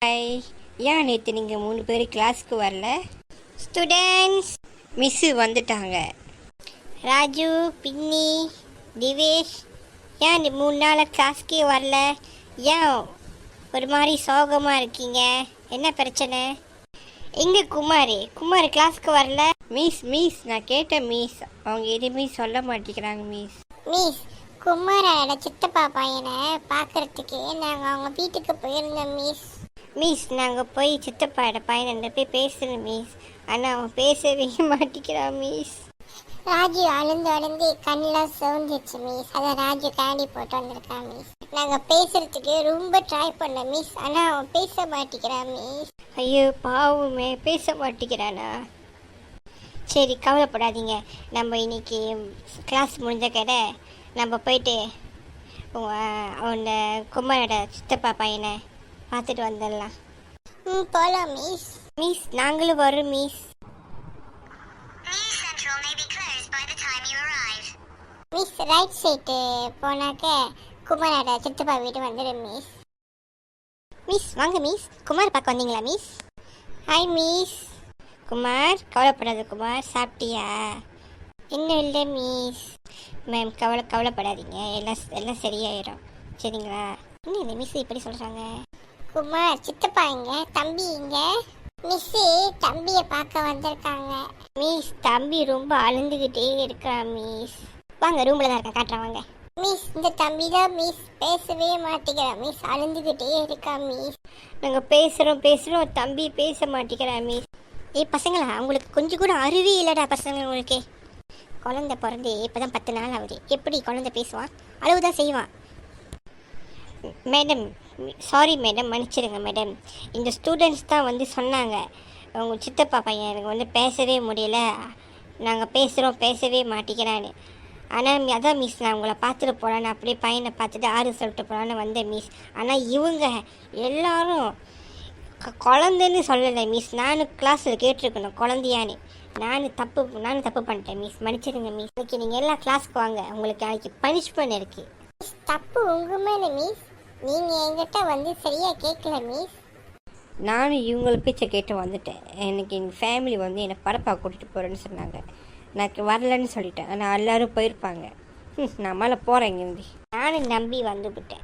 Hi. ஏன் நேற்று நீங்கள் 3 பேர் கிளாஸ்க்கு வரல? ஸ்டூடெண்ட்ஸ், மிஸ்ஸு வந்துட்டாங்க. ராஜு, பின்னி, திவேஷ், ஏன் 3 நாள் கிளாஸ்க்கே வரல? ஏன் ஒரு மாதிரி சோகமாக இருக்கீங்க? என்ன பிரச்சனை? எங்கே குமார் கிளாஸ்க்கு வரல? மிஸ் நான் கேட்டேன் மிஸ், அவங்க எதுவுமே சொல்ல மாட்டேங்கிறாங்க மிஸ். மிஸ், குமாரோட சித்தப்பா பையனை பார்க்கறதுக்கு நாங்கள் அவங்க வீட்டுக்கு போயிருந்தோம் மிஸ் நாங்கள் போய் சித்தப்பாட பையனை போய் பேசுகிறேன் மிஸ், ஆனால் அவன் பேசவே மாட்டேங்கிறான் மிஸ். ராஜு அழுந்து கண்ணெலாம் சவுந்துச்சு மிஸ். அதை ராஜு கேண்டி போட்டு வந்திருக்கான் மிஸ். நாங்கள் பேசுறதுக்கு ரொம்ப ட்ரை பண்ணோம் மிஸ், ஆனால் அவன் பேச மாட்டேங்கிறான் மிஸ். ஐயோ பாவமே, பேச மாட்டேங்கிறானா? சரி கவலைப்படாதீங்க, நம்ம இன்னைக்கு கிளாஸ் முடிஞ்ச கடை நம்ம போயிட்டு அவனோட குமாரோட சித்தப்பா பையனை பார்த்துட்டு வந்துடலாம். போகலாம் மிஸ். மிஸ் நாங்களும் வரோம் மிஸ். மிஸ் ரைட் சைடு போனாக்க குமாரோட சித்தப்பா வீடு வந்துடும் மிஸ். மிஸ் வாங்க மிஸ், குமார் பார்க்க வந்தீங்களா மிஸ்? Hi miss. குமார் கவலைப்படாத குமார், சாப்பிட்டியா? இன்னும் இல்லை மிஸ். மேம் கவலைப்படாதீங்க, எல்லாம் சரியாயிடும் சரிங்களா? இன்னும் இந்த மிஸ் இப்படி சொல்கிறாங்க. குமார் சித்தப்பா இங்க, தம்பி இங்க. மிஸ்ஸு தம்பியை பார்க்க வந்திருக்காங்க. மிஸ் தம்பி ரொம்ப அழுந்துக்கிட்டே இருக்கான் மிஸ். வாங்க ரூமில் தான் இருக்கேன், காட்டுறேன் வாங்க. மிஸ் இந்த தம்பி தான் மிஸ், பேசவே மாட்டேங்கிறான் மிஸ், அழுந்துக்கிட்டே இருக்கா மிஸ். நாங்கள் பேசுகிறோம் தம்பி பேச மாட்டேங்கிறான் மிஸ். பசங்களா, உங்களுக்கு கொஞ்சம் கூட அறிவே இல்லைடா பசங்க உங்களுக்கு. குழந்தை பிறந்து இப்போ தான் 10 நாள் ஆகுது, எப்படி குழந்தை பேசுவான்? அழுவுதான் செய்வான். மேடம் சாரி மேடம், மன்னிச்சிடுங்க மேடம். இந்த ஸ்டூடெண்ட்ஸ் தான் வந்து சொன்னாங்க, உங்கள் சித்தப்பா பையன் எனக்கு வந்து பேசவே முடியல, நாங்கள் பேசவே மாட்டேங்கிறான்னு. ஆனால் அதான் மிஸ், நான் உங்களை பார்த்துட்டு போகலான்னு அப்படியே பையனை பார்த்துட்டு சொல்லிட்டு போகலான்னு வந்தேன் மிஸ். ஆனால் இவங்க எல்லாரும் குழந்தைன்னு சொல்லலை மிஸ். நானும் கிளாஸில் கேட்டிருக்கணும் குழந்தையான்னு. நானும் தப்பு பண்ணிட்டேன் மிஸ், மன்னிச்சிடுங்க மிஸ். இன்னைக்கு நீங்கள் எல்லாம் கிளாஸ்க்கு வாங்க, உங்களுக்கு நாளைக்கு பனிஷ்மெண்ட் இருக்குது. தப்பு உங்கள் மேலே மிஸ், நீங்கள் என்கிட்ட வந்து சரியாக கேட்கல மிஸ். நானும் இவங்கள பேச்சை கேட்டு வந்துட்டேன். எனக்கு எங்கள் ஃபேமிலி வந்து என்னை படப்பா கூட்டிகிட்டு போகிறேன்னு சொன்னாங்க, நான் வரலன்னு சொல்லிட்டேன். ஆனால் எல்லோரும் போயிருப்பாங்க. நான் மேலே போகிறேன் இங்கேருந்து. நானும் நம்பி வந்துவிட்டேன்.